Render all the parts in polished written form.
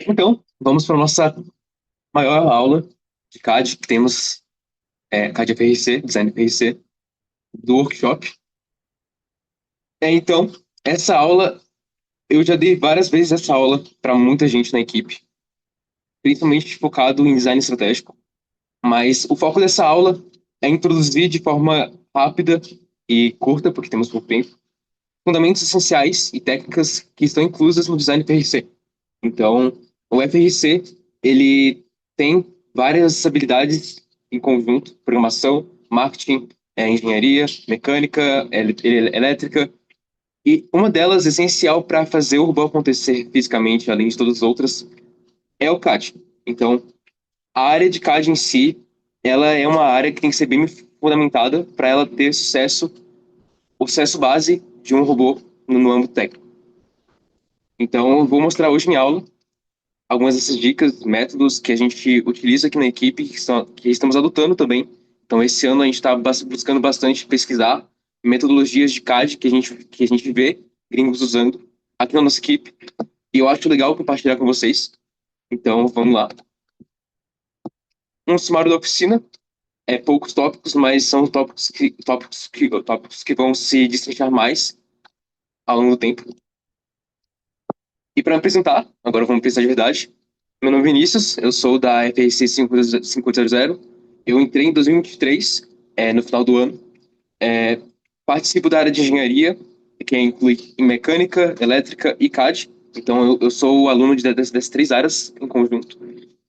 Então, vamos para a nossa maior aula de CAD que temos, CAD FRC, Design FRC, do workshop. Então, essa aula, eu já dei várias vezes essa aula para muita gente na equipe, principalmente focado em design estratégico, mas o foco dessa aula é introduzir de forma rápida e curta, porque temos pouco tempo, fundamentos essenciais e técnicas que estão inclusas no design FRC. Então, o FRC, ele tem várias habilidades em conjunto: programação, marketing, engenharia, mecânica, elétrica, e uma delas essencial para fazer o robô acontecer fisicamente, além de todas as outras, é o CAD. Então, a área de CAD em si, ela é uma área que tem que ser bem fundamentada para ela ter sucesso, o sucesso base de um robô no âmbito técnico. Então, eu vou mostrar hoje em aula algumas dessas dicas, métodos que a gente utiliza aqui na equipe, que estamos adotando também. Então, esse ano a gente está buscando bastante pesquisar metodologias de CAD que a gente vê gringos usando aqui na nossa equipe. E eu acho legal compartilhar com vocês. Então, vamos lá. Um sumário da oficina é poucos tópicos, mas são tópicos que vão se destrinchar mais ao longo do tempo. E para me apresentar, agora vamos apresentar de verdade. Meu nome é Vinícius, eu sou da FRC 500. Eu entrei em 2023, no final do ano. É, Participo da área de engenharia, que inclui em mecânica, elétrica e CAD. Então, eu sou aluno dessas três áreas em conjunto.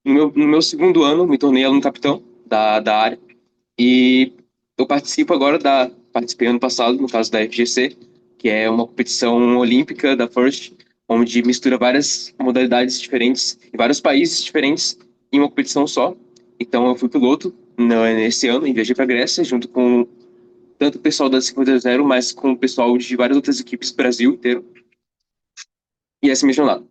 No meu segundo ano, me tornei aluno capitão da área. E eu participei ano passado, no caso da FGC, que é uma competição olímpica da FIRST, onde mistura várias modalidades diferentes e vários países diferentes em uma competição só. Então eu fui piloto nesse ano e viajei para a Grécia, junto com tanto o pessoal da 500, mas com o pessoal de várias outras equipes do Brasil inteiro. E essa é a minha jornada.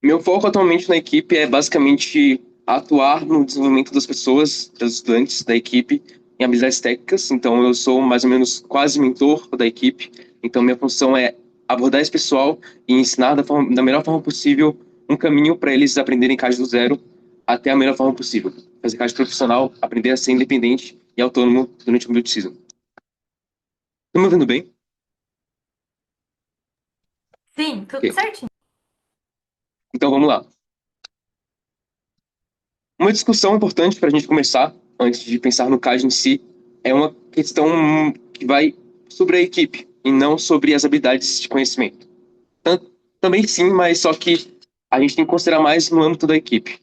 Meu foco atualmente na equipe é basicamente atuar no desenvolvimento das pessoas, dos estudantes da equipe, em habilidades técnicas. Então, eu sou mais ou menos quase mentor da equipe. Então, minha função é abordar esse pessoal e ensinar da melhor forma possível um caminho para eles aprenderem CAD do zero até a melhor forma possível. Fazer CAD profissional, aprender a ser independente e autônomo durante o meu season. Estão me ouvindo bem? Sim, tudo Ok. certinho. Então, vamos lá. Uma discussão importante para a gente começar, antes de pensar no CAD em si, é uma questão que vai sobre a equipe e não sobre as habilidades de conhecimento. Também sim, mas só que a gente tem que considerar mais no âmbito da equipe.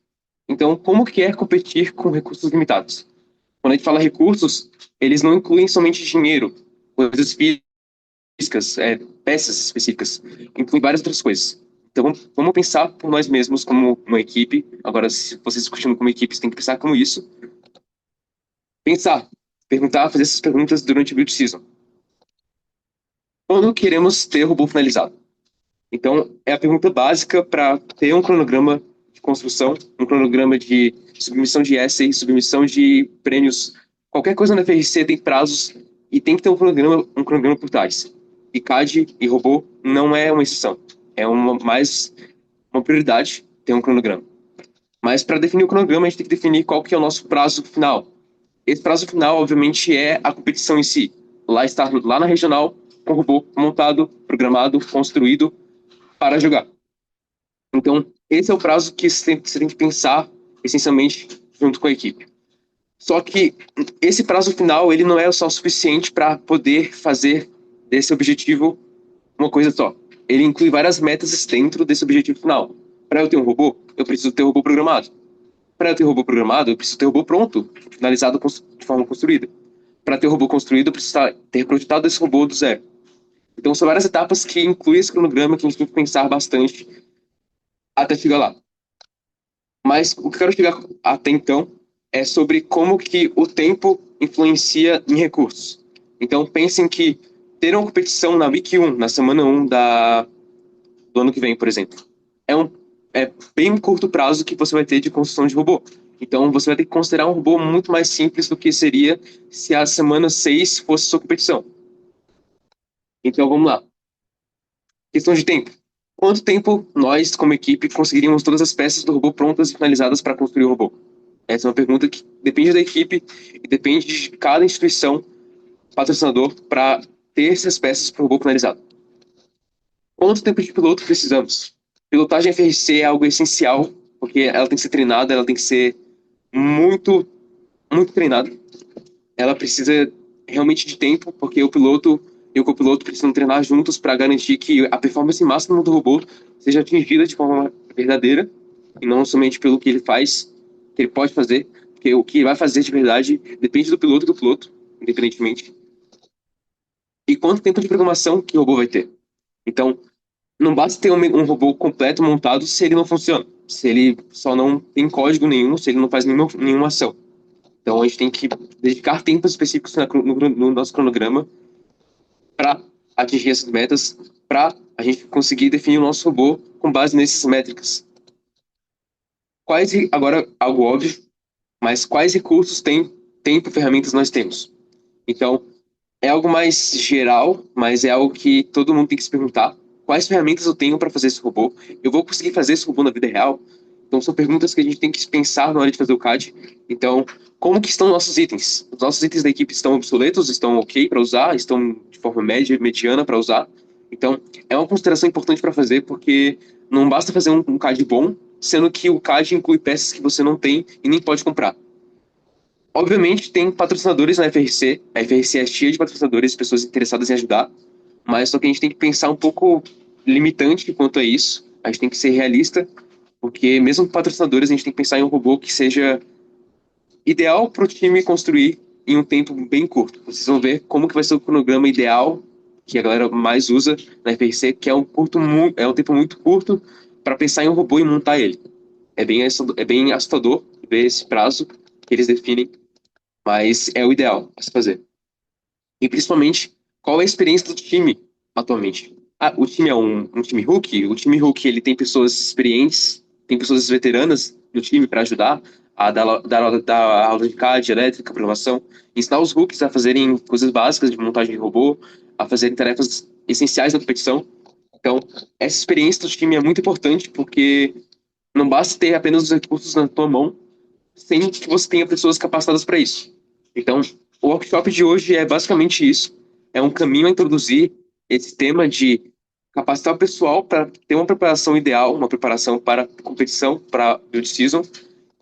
Então, como que é competir com recursos limitados? Quando a gente fala recursos, eles não incluem somente dinheiro, coisas físicas, peças específicas, incluem várias outras coisas. Então, vamos pensar por nós mesmos como uma equipe. Agora, se vocês discutindo como equipe, você tem que pensar como isso. Pensar, perguntar, fazer essas perguntas durante o build season. Quando queremos ter o robô finalizado? Então, é a pergunta básica para ter um cronograma de construção, um cronograma de submissão de essay, submissão de prêmios. Qualquer coisa na FRC tem prazos e tem que ter um cronograma por trás. E CAD e robô não é uma exceção. É mais uma prioridade ter um cronograma. Mas para definir o cronograma, a gente tem que definir qual que é o nosso prazo final. Esse prazo final, obviamente, é a competição em si. Lá estar lá na regional, com o robô montado, programado, construído para jogar. Então, esse é o prazo que você tem que pensar, essencialmente, junto com a equipe. Só que esse prazo final, ele não é só o suficiente para poder fazer desse objetivo uma coisa só. Ele inclui várias metas dentro desse objetivo final. Para eu ter um robô, eu preciso ter um robô programado. Para eu ter um robô programado, eu preciso ter um robô pronto, finalizado de forma construída. Para ter um robô construído, eu preciso ter projetado esse robô do zero. Então, são várias etapas que incluem esse cronograma que a gente tem que pensar bastante até chegar lá. Mas o que eu quero chegar até então é sobre como que o tempo influencia em recursos. Então, pensem que ter uma competição na Week 1, na semana 1 do ano que vem, por exemplo, é um é bem curto prazo que você vai ter de construção de robô. Então, você vai ter que considerar um robô muito mais simples do que seria se a semana 6 fosse sua competição. Então, vamos lá. Questão de tempo. Quanto tempo nós, como equipe, conseguiríamos todas as peças do robô prontas e finalizadas para construir o robô? Essa é uma pergunta que depende da equipe e depende de cada instituição patrocinador para ter essas peças para o robô finalizado. Quanto tempo de piloto precisamos? Pilotagem FRC é algo essencial, porque ela tem que ser treinada, ela tem que ser muito, muito treinada. Ela precisa realmente de tempo, porque o piloto e o copiloto precisam treinar juntos para garantir que a performance máxima do robô seja atingida de forma verdadeira e não somente pelo que ele faz, que ele pode fazer, porque o que ele vai fazer de verdade depende do piloto e do piloto, independentemente. E quanto tempo de programação que o robô vai ter? Então, não basta ter um robô completo montado se ele não funciona, se ele só não tem código nenhum, se ele não faz nenhuma ação. Então, a gente tem que dedicar tempos específicos no nosso cronograma para atingir essas metas, para a gente conseguir definir o nosso robô com base nessas métricas. Agora, algo óbvio, mas quais recursos tempo, ferramentas nós temos? Então, é algo mais geral, mas é algo que todo mundo tem que se perguntar. Quais ferramentas eu tenho para fazer esse robô? Eu vou conseguir fazer esse robô na vida real? Então, são perguntas que a gente tem que pensar na hora de fazer o CAD. Então, como que estão nossos itens? Os nossos itens da equipe estão obsoletos? Estão ok para usar? Estão de forma média, mediana para usar? Então, é uma consideração importante para fazer, porque não basta fazer um CAD bom, sendo que o CAD inclui peças que você não tem e nem pode comprar. Obviamente, tem patrocinadores na FRC. A FRC é cheia de patrocinadores, pessoas interessadas em ajudar. Mas só que a gente tem que pensar um pouco limitante quanto a isso. A gente tem que ser realista, porque mesmo com patrocinadores, a gente tem que pensar em um robô que seja ideal para o time construir em um tempo bem curto. Vocês vão ver como que vai ser o cronograma ideal que a galera mais usa na FRC, que é é um tempo muito curto para pensar em um robô e montar ele. É bem assustador ver esse prazo que eles definem, mas é o ideal a se fazer. E principalmente, qual é a experiência do time atualmente? Ah, o time é um time rookie? O time rookie ele tem pessoas experientes, tem pessoas veteranas no time para ajudar a dar aula de CAD, elétrica, programação, ensinar os rookies a fazerem coisas básicas de montagem de robô, a fazerem tarefas essenciais da competição. Então, essa experiência do time é muito importante porque não basta ter apenas os recursos na tua mão, sem que você tenha pessoas capacitadas para isso. Então, o workshop de hoje é basicamente isso. É um caminho a introduzir esse tema de capacitar o pessoal para ter uma preparação ideal, uma preparação para competição, para build season,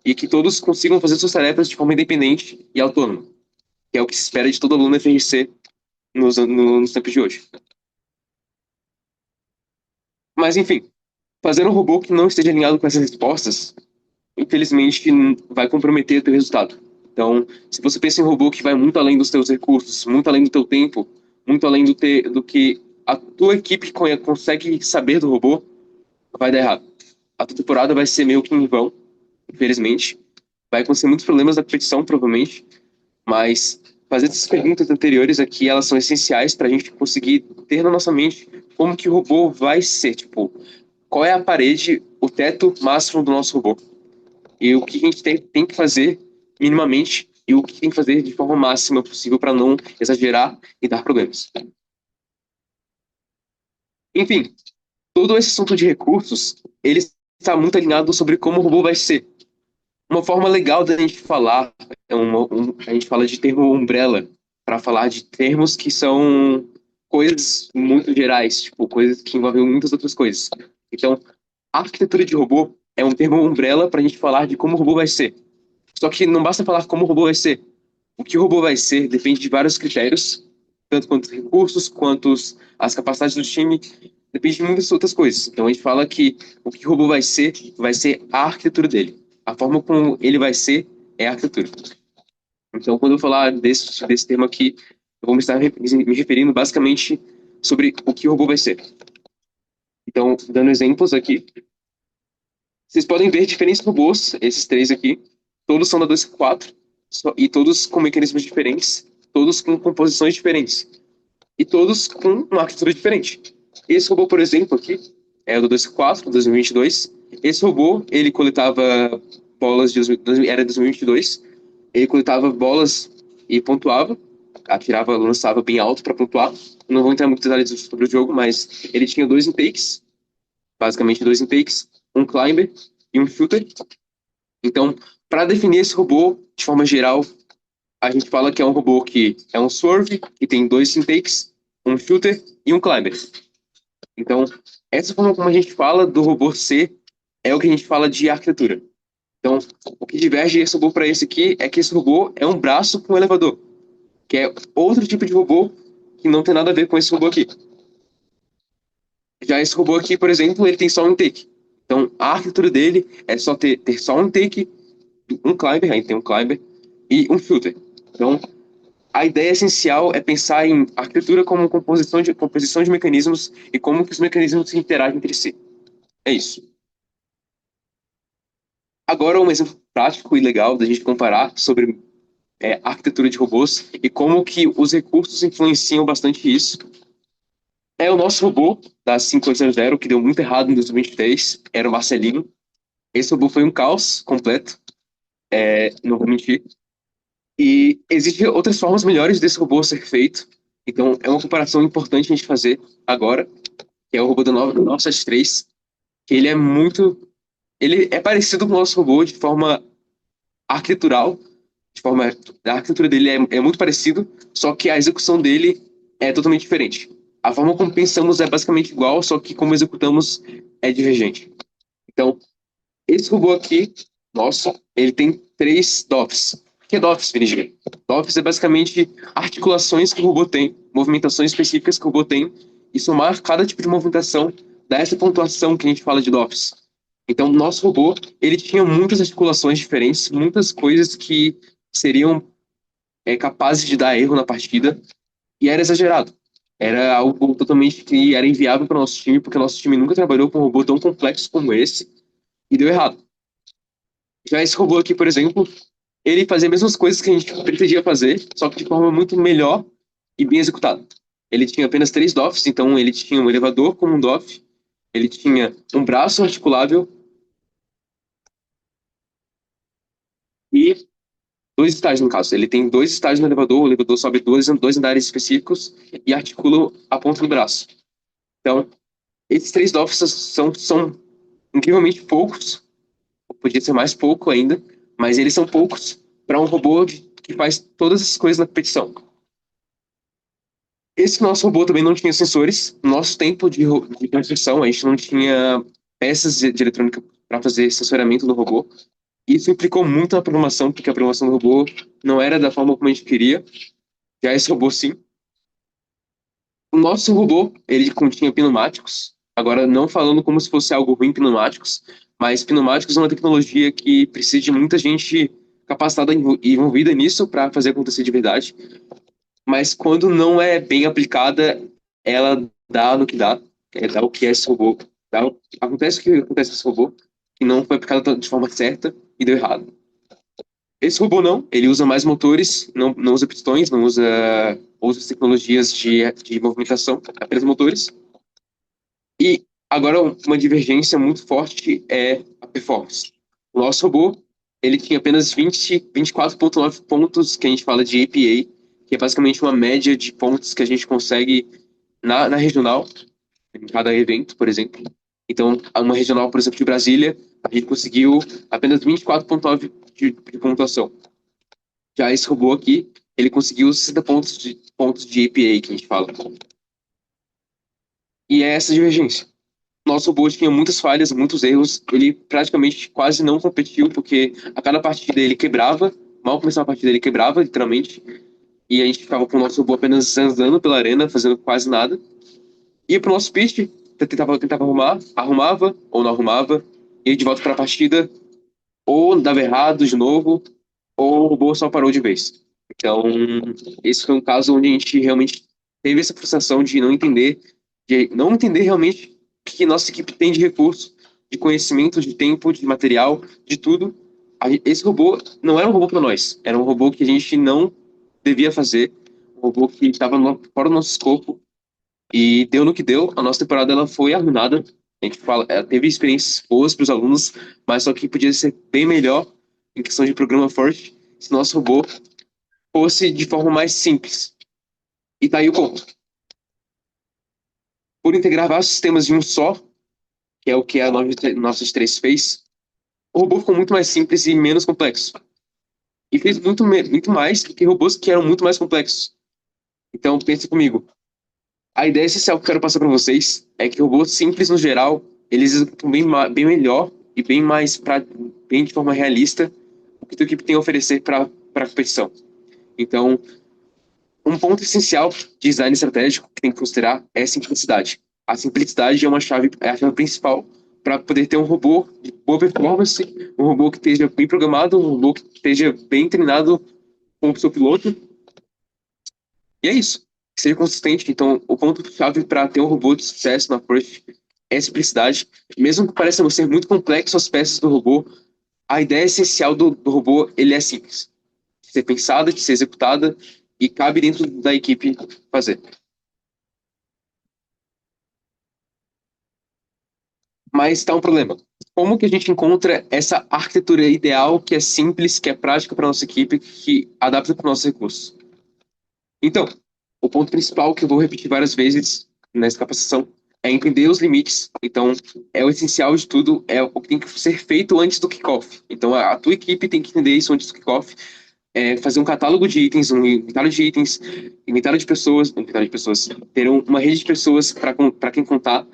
e que todos consigam fazer suas tarefas de forma independente e autônoma, que é o que se espera de todo aluno FRC nos tempos de hoje. Mas, enfim, fazer um robô que não esteja alinhado com essas respostas, infelizmente, vai comprometer o teu resultado. Então, se você pensa em um robô que vai muito além dos teus recursos, muito além do teu tempo, muito além do que a tua equipe consegue saber do robô, vai dar errado. A tua temporada vai ser meio que em vão, infelizmente. Vai acontecer muitos problemas na competição, provavelmente, mas fazer essas perguntas anteriores aqui, elas são essenciais para a gente conseguir ter na nossa mente como que o robô vai ser, tipo, qual é a parede, o teto máximo do nosso robô e o que a gente tem que fazer minimamente e o que tem que fazer de forma máxima possível para não exagerar e dar problemas. Enfim, todo esse assunto de recursos, ele está muito alinhado sobre como o robô vai ser. Uma forma legal da gente falar, a gente fala de termo umbrella, para falar de termos que são coisas muito gerais, tipo, coisas que envolvem muitas outras coisas. Então, arquitetura de robô é um termo umbrella para a gente falar de como o robô vai ser. Só que não basta falar como o robô vai ser. O que o robô vai ser depende de vários critérios, tanto quanto os recursos, quanto as capacidades do time, depende de muitas outras coisas. Então a gente fala que o que o robô vai ser a arquitetura dele. A forma como ele vai ser é a arquitetura. Então quando eu falar desse termo aqui, eu vou me referindo basicamente sobre o que o robô vai ser. Então, dando exemplos aqui, vocês podem ver diferentes robôs, esses três aqui, todos são da 2.4, e todos com mecanismos diferentes, todos com composições diferentes, e todos com uma arquitetura diferente. Esse robô, por exemplo, aqui, é o do 2.4, 2022. Esse robô, ele coletava bolas era 2022, ele coletava bolas e pontuava, atirava, lançava bem alto para pontuar. Não vou entrar muito em detalhes sobre o jogo, mas ele tinha dois intakes, basicamente dois intakes, um climber e um filter. Então, para definir esse robô, de forma geral, a gente fala que é um robô que é um swerve, que tem dois intakes, um filter e um climber. Então, essa forma como a gente fala do robô C é o que a gente fala de arquitetura. Então, o que diverge esse robô para esse aqui é que esse robô é um braço com um elevador, que é outro tipo de robô que não tem nada a ver com esse robô aqui. Já esse robô aqui, por exemplo, ele tem só um intake. Então, a arquitetura dele é só ter só um intake, um climber, aí tem um climber, e um filter. Então, a ideia essencial é pensar em arquitetura como composição de mecanismos e como que os mecanismos se interagem entre si. É isso. Agora, um exemplo prático e legal da gente comparar sobre arquitetura de robôs e como que os recursos influenciam bastante isso. É o nosso robô da 5800, que deu muito errado em 2023, era o Marcelinho. Esse robô foi um caos completo, não vou mentir. E existem outras formas melhores desse robô ser feito. Então, é uma comparação importante a gente fazer agora, que é o robô da 973, que ele é muito... Ele é parecido com o nosso robô de forma arquitetural, de forma... A arquitetura dele é muito parecido, só que a execução dele é totalmente diferente. A forma como pensamos é basicamente igual, só que como executamos é divergente. Então, esse robô aqui, nosso, ele tem três DOFs. O que é DOFs, Virginia? DOFs é basicamente articulações que o robô tem, movimentações específicas que o robô tem, e somar cada tipo de movimentação dá essa pontuação que a gente fala de DOFs. Então, nosso robô, ele tinha muitas articulações diferentes, muitas coisas que seriam capazes de dar erro na partida, e era exagerado. Era algo totalmente que era inviável para o nosso time, porque o nosso time nunca trabalhou com um robô tão complexo como esse, e deu errado. Já esse robô aqui, por exemplo, ele fazia as mesmas coisas que a gente pretendia fazer, só que de forma muito melhor e bem executada. Ele tinha apenas três DOFs, então ele tinha um elevador como um DOF, ele tinha um braço articulável e dois estágios, no caso. Ele tem dois estágios no elevador, o elevador sobe dois andares específicos e articula a ponta do braço. Então, esses três DOFs são incrivelmente poucos, podia ser mais pouco ainda, mas eles são poucos para um robô que faz todas essas coisas na competição. Esse nosso robô também não tinha sensores. No nosso tempo de construção, a gente não tinha peças de eletrônica para fazer sensoramento do robô. Isso implicou muito na programação, porque a programação do robô não era da forma como a gente queria. Já esse robô, sim. O nosso robô, ele continha pneumáticos. Agora, não falando como se fosse algo ruim, pneumáticos, mas pneumáticos é uma tecnologia que precisa de muita gente capacitada e envolvida nisso para fazer acontecer de verdade. Mas quando não é bem aplicada, ela dá no que dá, dá o que é esse robô. Acontece o que acontece com esse robô, que não foi aplicado de forma certa e deu errado. Esse robô não, ele usa mais motores, não usa pistões, não usa outras tecnologias de movimentação, apenas motores. E agora uma divergência muito forte é a performance. O nosso robô, ele tinha apenas 24,9 pontos que a gente fala de APA, que é basicamente uma média de pontos que a gente consegue na regional, em cada evento, por exemplo. Então, uma regional, por exemplo, de Brasília, a gente conseguiu apenas 24,9 de pontuação. Já esse robô aqui, ele conseguiu 60 pontos de APA, que a gente fala. E é essa divergência. Nosso robô tinha muitas falhas, muitos erros. Ele praticamente quase não competiu, porque a cada partida ele quebrava. Mal começava a partida ele quebrava, literalmente. E a gente ficava com o nosso robô apenas andando pela arena, fazendo quase nada. Ia pro nosso pitch, tentava arrumar, arrumava ou não arrumava. Ia de volta para a partida, ou dava errado de novo, ou o robô só parou de vez. Então, esse foi um caso onde a gente realmente teve essa frustração de não entender realmente o que nossa equipe tem de recurso, de conhecimento, de tempo, de material, de tudo. Esse robô não era um robô para nós, era um robô que a gente não devia fazer, um robô que estava fora do nosso escopo e deu no que deu. A nossa temporada ela foi arruinada. A gente fala, ela teve experiências boas para os alunos, mas só que podia ser bem melhor em questão de programa forte se nosso robô fosse de forma mais simples. E tá aí o ponto. Por integrar vários sistemas em um só, que é o que a 993 fez, o robô ficou muito mais simples e menos complexo. E fez muito mais do que robôs que eram muito mais complexos. Então, pense comigo. A ideia essencial que eu quero passar para vocês é que robôs simples, no geral, eles executam bem melhor e bem de forma realista o que a tua equipe tem a oferecer para a competição. Então, um ponto essencial de design estratégico que tem que considerar é a simplicidade. A simplicidade é a chave principal para poder ter um robô de boa performance, um robô que esteja bem programado, um robô que esteja bem treinado com o seu piloto. E é isso. Que seja consistente. Então, o ponto-chave para ter um robô de sucesso na Approach é a simplicidade. Mesmo que pareça ser muito complexo as peças do robô, a ideia essencial do robô ele é simples. De ser pensada, de ser executada e cabe dentro da equipe fazer. Mas está um problema. Como que a gente encontra essa arquitetura ideal que é simples, que é prática para nossa equipe, que adapta para os nossos recursos? Então, o ponto principal que eu vou repetir várias vezes nessa capacitação é entender os limites. Então, é o essencial de tudo, é o que tem que ser feito antes do kickoff. Então, a tua equipe tem que entender isso antes do kickoff, fazer um catálogo de itens, um inventário de itens, inventário de pessoas, ter uma rede de pessoas para quem contar,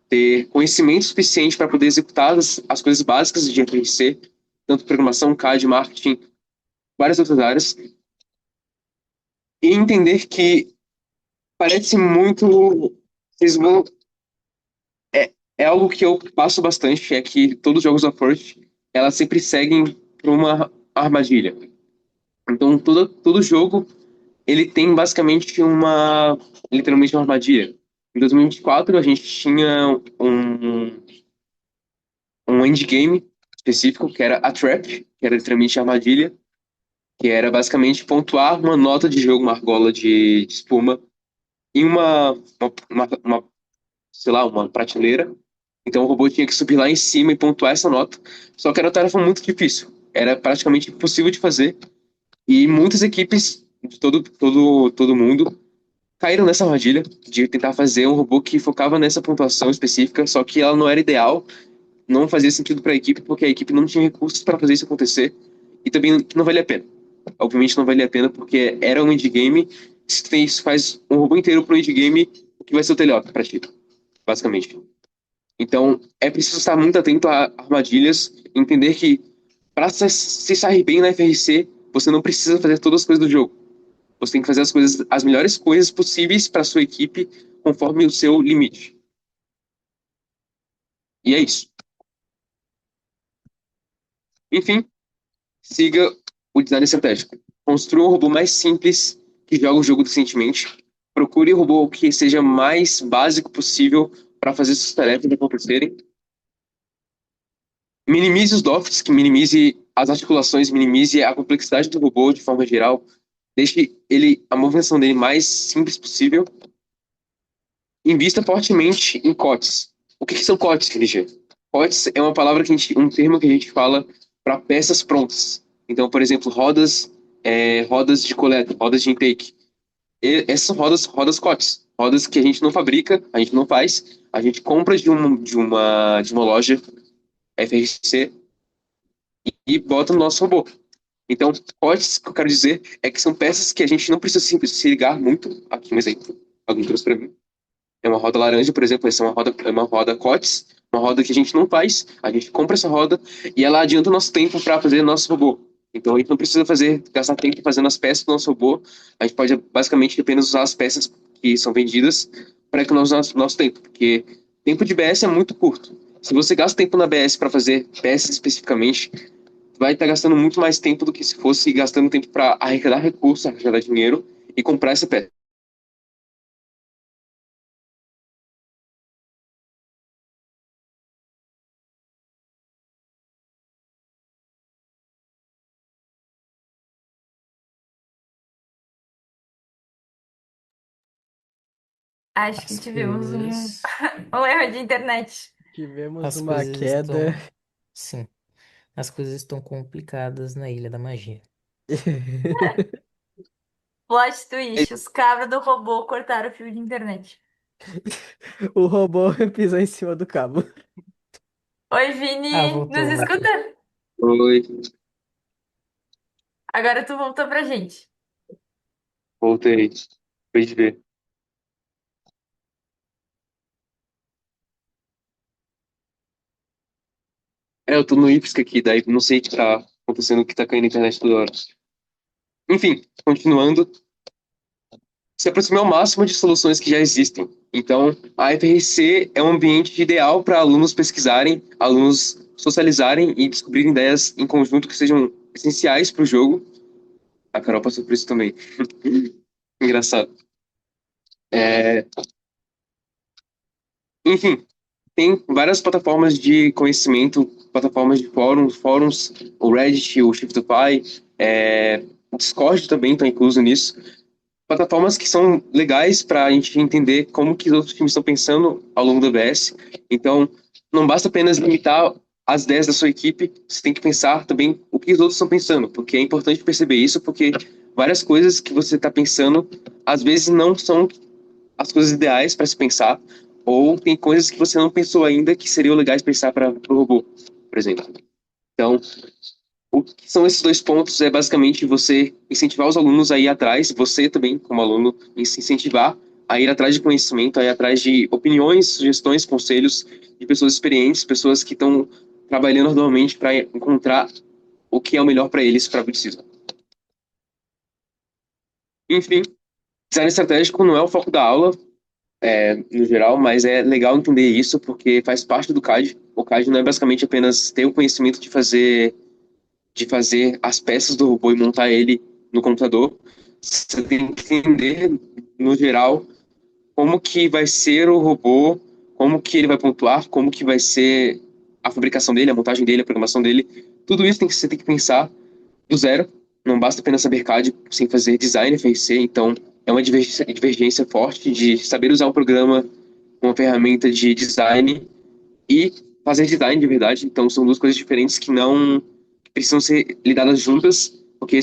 ter conhecimento suficiente para poder executar as coisas básicas de FRC, tanto programação, CAD, marketing, várias outras áreas, e entender que parece muito. Vocês vão, é algo que eu passo bastante, é que todos os jogos da Forge, elas sempre seguem por uma armadilha. Então, todo jogo, ele tem basicamente literalmente uma armadilha. Em 2024, a gente tinha um endgame específico, que era a Trap, que era literalmente a armadilha, que era basicamente pontuar uma nota de jogo, uma argola de espuma, em sei lá, uma prateleira. Então o robô tinha que subir lá em cima e pontuar essa nota. Só que era uma tarefa muito difícil. Era praticamente impossível de fazer. E muitas equipes de todo mundo caíram nessa armadilha de tentar fazer um robô que focava nessa pontuação específica, só que ela não era ideal, não fazia sentido para a equipe, porque a equipe não tinha recursos para fazer isso acontecer e também não valia a pena. Obviamente não valia a pena porque era um indie game. Se tu faz um robô inteiro para um indie game, o que vai ser o telhado para ti, basicamente. Então, é preciso estar muito atento a armadilhas, entender que para se sair bem na FRC, você não precisa fazer todas as coisas do jogo. Você tem que fazer as melhores coisas possíveis para sua equipe, conforme o seu limite. E é isso. Enfim, siga o design estratégico. Construa um robô mais simples que joga o jogo decentemente. Procure um robô que seja mais básico possível para fazer suas tarefas acontecerem. Minimize os dofts, que minimize as articulações, minimize a complexidade do robô de forma geral. Deixe a movimentação dele mais simples possível. Invista fortemente em COTS. O que são COTS, RG? COTS é uma palavra um termo que a gente fala para peças prontas. Então, por exemplo, rodas de coleta, rodas de intake. Essas são rodas COTS, rodas que a gente não fabrica, a gente não faz, a gente compra de uma loja FRC e bota no nosso robô. Então, COTS, que eu quero dizer, é que são peças que a gente não precisa se ligar muito. Aqui um exemplo, alguém trouxe para mim. É uma roda laranja, por exemplo, essa é uma roda COTS, uma roda que a gente não faz, a gente compra essa roda e ela adianta o nosso tempo para fazer nosso robô. Então a gente não precisa gastar tempo fazendo as peças do nosso robô, a gente pode basicamente apenas usar as peças que são vendidas para economizar nosso tempo, porque tempo de BS é muito curto. Se você gasta tempo na BS para fazer peças especificamente, vai estar gastando muito mais tempo do que se fosse gastando tempo para arrecadar recursos, arrecadar dinheiro e comprar essa peça. Acho que As tivemos um, coisas, um erro de internet. Tivemos as uma coisas queda. estão, sim, as coisas estão complicadas na Ilha da Magia. Plot twist, os cabras do robô cortaram o fio de internet. O robô pisou em cima do cabo. Oi, Ah, Vini, nos voltou, voltou. escuta? Oi, Agora tu voltou pra gente. voltei. Acabei de ver. Eu tô no IFSC aqui, daí não sei o que tá acontecendo, que tá caindo na internet toda hora. Enfim, continuando, se aproximar ao máximo de soluções que já existem. Então, a FRC é um ambiente ideal para alunos pesquisarem, alunos socializarem e descobrirem ideias em conjunto que sejam essenciais para o jogo. A Carol passou por isso também. Engraçado. É, enfim, tem várias plataformas de conhecimento, plataformas de fóruns, o Reddit, o Shift2Py, o Discord também está incluso nisso. Plataformas que são legais para a gente entender como que os outros times estão pensando ao longo do ABS. Então, não basta apenas limitar as ideias da sua equipe, você tem que pensar também o que os outros estão pensando, porque é importante perceber isso, porque várias coisas que você está pensando, às vezes não são as coisas ideais para se pensar, ou tem coisas que você não pensou ainda que seriam legais pensar para o robô, por exemplo. Então, o que são esses dois pontos é basicamente você incentivar os alunos a ir atrás, você também, como aluno, se incentivar a ir atrás de conhecimento, a ir atrás de opiniões, sugestões, conselhos de pessoas experientes, pessoas que estão trabalhando arduamente para encontrar o que é o melhor para eles, para a precisa. Enfim, design estratégico não é o foco da aula, no geral, mas é legal entender isso porque faz parte do CAD. O CAD não é basicamente apenas ter o conhecimento de fazer as peças do robô e montar ele no computador. Você tem que entender, no geral, como que vai ser o robô, como que ele vai pontuar, como que vai ser a fabricação dele, a montagem dele, a programação dele. Tudo isso você tem que pensar do zero. Não basta apenas saber CAD sem fazer design FRC. Então, é uma divergência forte de saber usar um programa, uma ferramenta de design e fazer design de verdade. Então, são duas coisas diferentes que não que precisam ser lidadas juntas, porque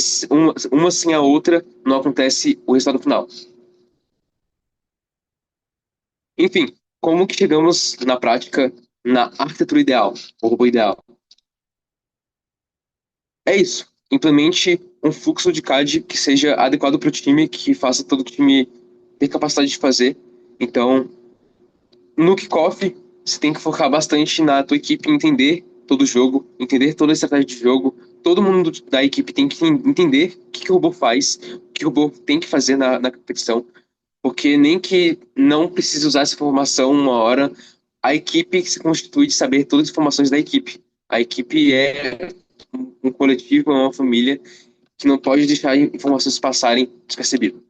uma sem a outra não acontece o resultado final. Enfim, como que chegamos na prática na arquitetura ideal, o robô ideal? É isso. Implemente um fluxo de CAD que seja adequado para o time, que faça todo o time ter capacidade de fazer. Então, no kickoff, você tem que focar bastante na tua equipe entender todo o jogo, entender toda a estratégia de jogo. Todo mundo da equipe tem que entender o que o robô faz, o que o robô tem que fazer na competição, porque nem que não precise usar essa informação uma hora, a equipe se constitui de saber todas as informações da equipe. A equipe é um coletivo, é uma família que não pode deixar informações passarem despercebidas.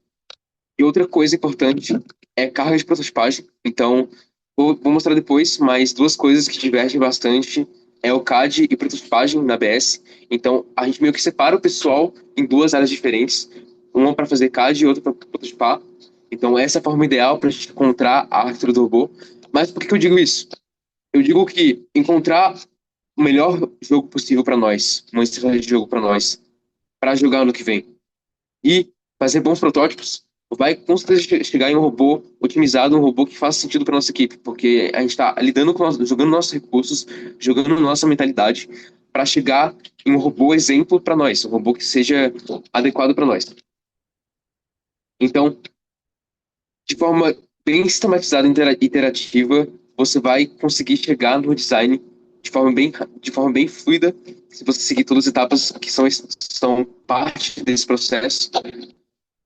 E outra coisa importante é carga de prototipagem. Então, vou mostrar depois, mas duas coisas que divergem bastante é o CAD e prototipagem na ABS. Então, a gente meio que separa o pessoal em duas áreas diferentes, uma para fazer CAD e outra para prototipar. Então, essa é a forma ideal para a gente encontrar a arquitetura do robô. Mas por que eu digo isso? Eu digo que encontrar o melhor jogo possível para nós, uma estratégia de jogo para nós, para jogar ano que vem, e fazer bons protótipos, vai com certeza chegar em um robô otimizado, um robô que faça sentido para nossa equipe, porque a gente está lidando com jogando nossos recursos, jogando nossa mentalidade para chegar em um robô exemplo para nós, um robô que seja adequado para nós. Então, de forma bem sistematizada e iterativa, você vai conseguir chegar no design de forma bem fluida, se você seguir todas as etapas que são parte desse processo.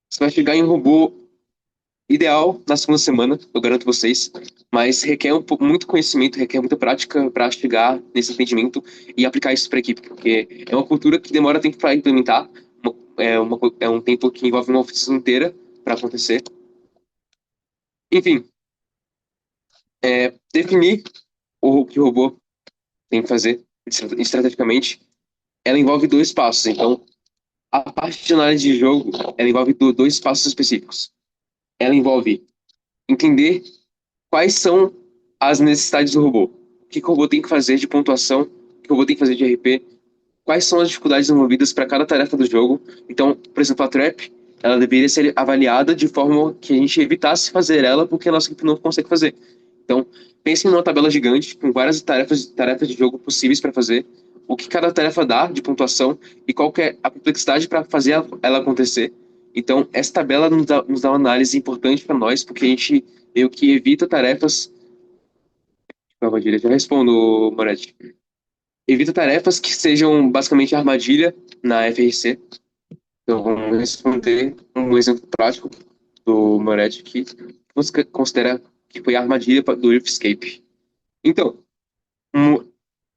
Você vai chegar em um robô ideal na segunda semana, eu garanto vocês, mas requer muito conhecimento, requer muita prática para chegar nesse entendimento e aplicar isso para a equipe, porque é uma cultura que demora tempo para implementar, é um tempo que envolve uma oficina inteira para acontecer. Enfim, definir o que o robô tem que fazer estrategicamente, ela envolve dois passos. Então, a parte de análise de jogo, ela envolve dois passos específicos. Ela envolve entender quais são as necessidades do robô. O que o robô tem que fazer de pontuação, o que o robô tem que fazer de RP, quais são as dificuldades envolvidas para cada tarefa do jogo. Então, por exemplo, a trap, ela deveria ser avaliada de forma que a gente evitasse fazer ela porque a nossa equipe não consegue fazer. Então, pense numa tabela gigante com várias tarefas de jogo possíveis para fazer, o que cada tarefa dá de pontuação e qual que é a complexidade para fazer ela acontecer. Então, essa tabela nos dá uma análise importante para nós, porque a gente meio que evita tarefas. Calma, eu já respondo, Moretti. Evita tarefas que sejam basicamente armadilha na FRC. Então, vamos responder um exemplo prático do Moretti que você considera que foi a armadilha do Riffscape. Então, um,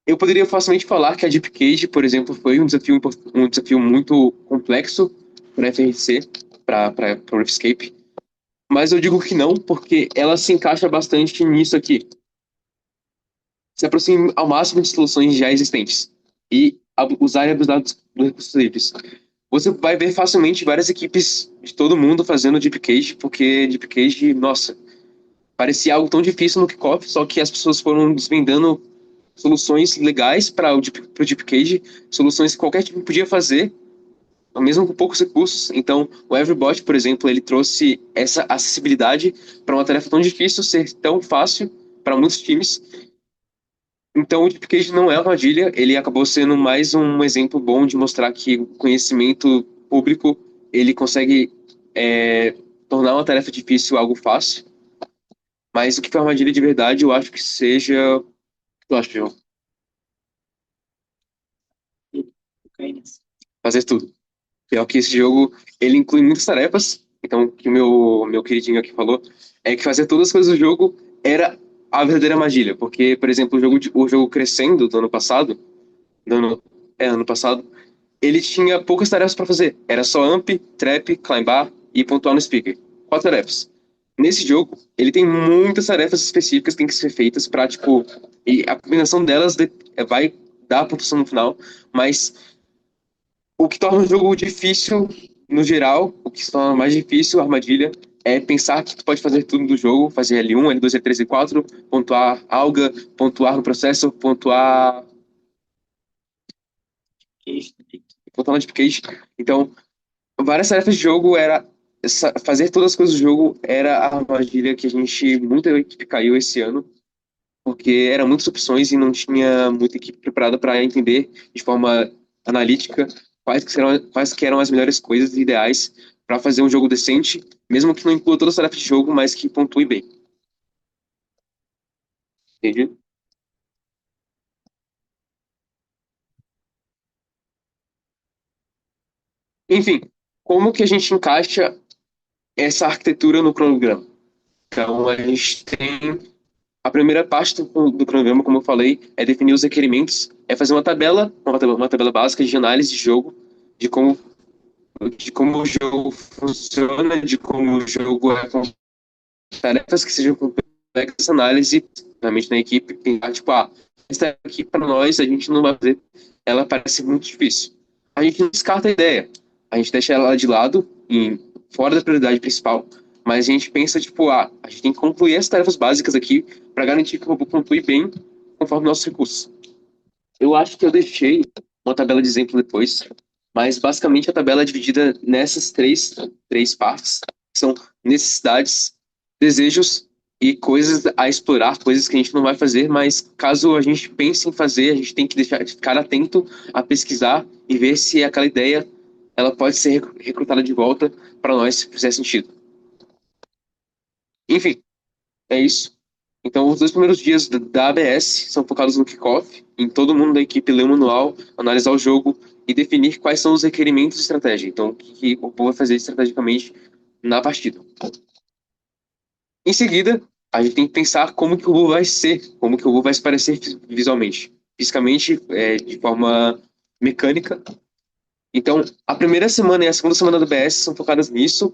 eu poderia facilmente falar que a Deep Cage, por exemplo, foi um desafio muito complexo para a FRC, para o Riffscape, mas eu digo que não, porque ela se encaixa bastante nisso aqui. Se aproxime ao máximo de soluções já existentes e usar e abusar dos recursos livres. Você vai ver facilmente várias equipes de todo mundo fazendo Deep Cage, porque Deep Cage, nossa, parecia algo tão difícil no kickoff, só que as pessoas foram desvendando soluções legais para o Deep Cage, soluções que qualquer time podia fazer, mesmo com poucos recursos. Então, o Everbot, por exemplo, ele trouxe essa acessibilidade para uma tarefa tão difícil ser tão fácil para muitos times. Então, o Deep Cage não é armadilha, ele acabou sendo mais um exemplo bom de mostrar que o conhecimento público ele consegue tornar uma tarefa difícil algo fácil. Mas o que foi armadilha de verdade, eu acho que seja. Eu acho, João. Fazer tudo. Pior que esse jogo, ele inclui muitas tarefas. Então, o que o meu queridinho aqui falou é que fazer todas as coisas do jogo era a verdadeira armadilha. Porque, por exemplo, o jogo Crescendo do ano passado, ano passado, ele tinha poucas tarefas para fazer. Era só amp, trap, climbar e pontuar no speaker. 4 tarefas. Nesse jogo, ele tem muitas tarefas específicas que têm que ser feitas para, tipo, e a combinação delas vai dar a pontuação no final, mas o que torna o jogo difícil, no geral, o que se torna mais difícil, a armadilha, é pensar que tu pode fazer tudo do jogo, fazer L1, L2, L3, L4, pontuar alga, pontuar no processo, pontuar no Deepcage. Então, várias tarefas de jogo fazer todas as coisas do jogo era a armadilha que muita equipe caiu esse ano, porque eram muitas opções e não tinha muita equipe preparada para entender de forma analítica quais que eram as melhores coisas ideais para fazer um jogo decente, mesmo que não inclua todas as tarefas de jogo, mas que pontue bem. Entendi? Enfim, como que a gente encaixa essa arquitetura no cronograma? Então, a gente tem a primeira parte do cronograma, como eu falei, é definir os requerimentos, é fazer uma tabela básica de análise de jogo, de como o jogo funciona, de como o jogo é com tarefas que sejam complexas, análise, realmente na equipe, pensar, tipo, essa aqui para nós a gente não vai fazer, ela parece muito difícil. A gente não descarta a ideia, a gente deixa ela de lado, fora da prioridade principal, mas a gente pensa, tipo, a gente tem que concluir as tarefas básicas aqui para garantir que o robô conclui bem conforme nossos recursos. Eu acho que eu deixei uma tabela de exemplo depois, mas basicamente a tabela é dividida nessas três partes, que são necessidades, desejos e coisas a explorar, coisas que a gente não vai fazer, mas caso a gente pense em fazer, a gente tem que ficar atento a pesquisar e ver se aquela ideia ela pode ser recrutada de volta para nós se fizer sentido. Enfim, é isso. Então, os 2 primeiros dias da ABS são focados no kickoff, em todo mundo da equipe ler o manual, analisar o jogo e definir quais são os requerimentos de estratégia. Então, o que o povo vai fazer estrategicamente na partida. Em seguida, a gente tem que pensar como que o robô vai ser, como que o robô vai se parecer visualmente. Fisicamente, de forma mecânica. Então, a primeira semana e a segunda semana do ABS são focadas nisso.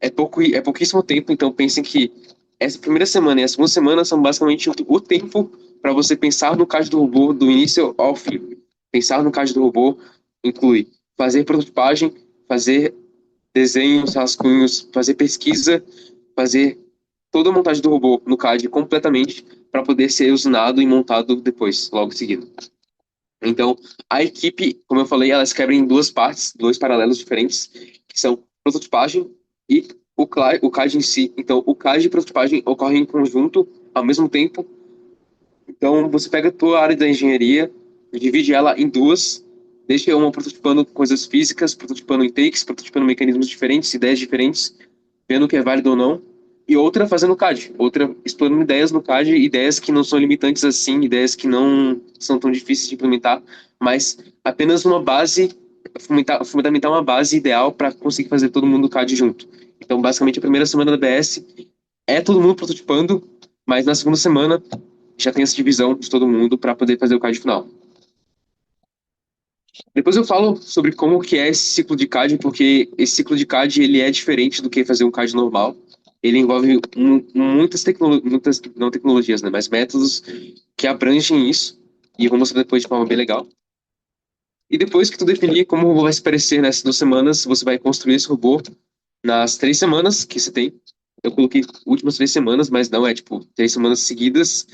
É pouquíssimo tempo, então pensem que essa primeira semana e a segunda semana são basicamente o tempo para você pensar no CAD do robô do início ao fim. Pensar no CAD do robô inclui fazer prototipagem, fazer desenhos, rascunhos, fazer pesquisa, fazer toda a montagem do robô no CAD completamente para poder ser usinado e montado depois, logo em seguida. Então, a equipe, como eu falei, elas quebram em duas partes, dois paralelos diferentes, que são prototipagem e o CAD em si. Então, o CAD e prototipagem ocorrem em conjunto ao mesmo tempo. Então, você pega a tua área da engenharia, divide ela em duas, deixa uma prototipando coisas físicas, prototipando intakes, prototipando mecanismos diferentes, ideias diferentes, vendo o que é válido ou não, e outra fazendo CAD, outra explorando ideias no CAD, ideias que não são limitantes assim, ideias que não são tão difíceis de implementar, mas apenas uma base, fundamentar uma base ideal para conseguir fazer todo mundo CAD junto. Então, basicamente, a primeira semana da BS é todo mundo prototipando, mas na segunda semana já tem essa divisão de todo mundo para poder fazer o CAD final. Depois eu falo sobre como que é esse ciclo de CAD, porque esse ciclo de CAD ele é diferente do que fazer um CAD normal. Ele envolve muitas não tecnologias, né, mas métodos que abrangem isso, e eu vou mostrar depois de forma bem legal. E depois que tu definir como o robô vai se parecer nessas 2 semanas, você vai construir esse robô nas 3 semanas que você tem. Eu coloquei últimas 3 semanas, mas não é tipo 3 semanas seguidas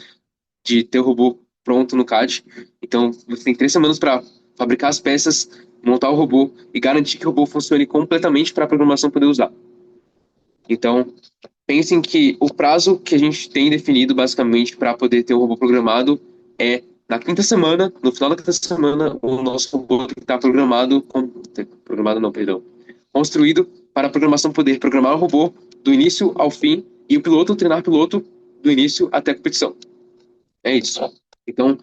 de ter o robô pronto no CAD. Então, você tem 3 semanas para fabricar as peças, montar o robô e garantir que o robô funcione completamente para a programação poder usar. Então, pensem que o prazo que a gente tem definido, basicamente, para poder ter o robô programado é na quinta semana, no final da quinta semana, o nosso robô tem que estar programado não, perdão, construído para a programação poder programar o robô do início ao fim e o piloto treinar o piloto do início até a competição. É isso. Então,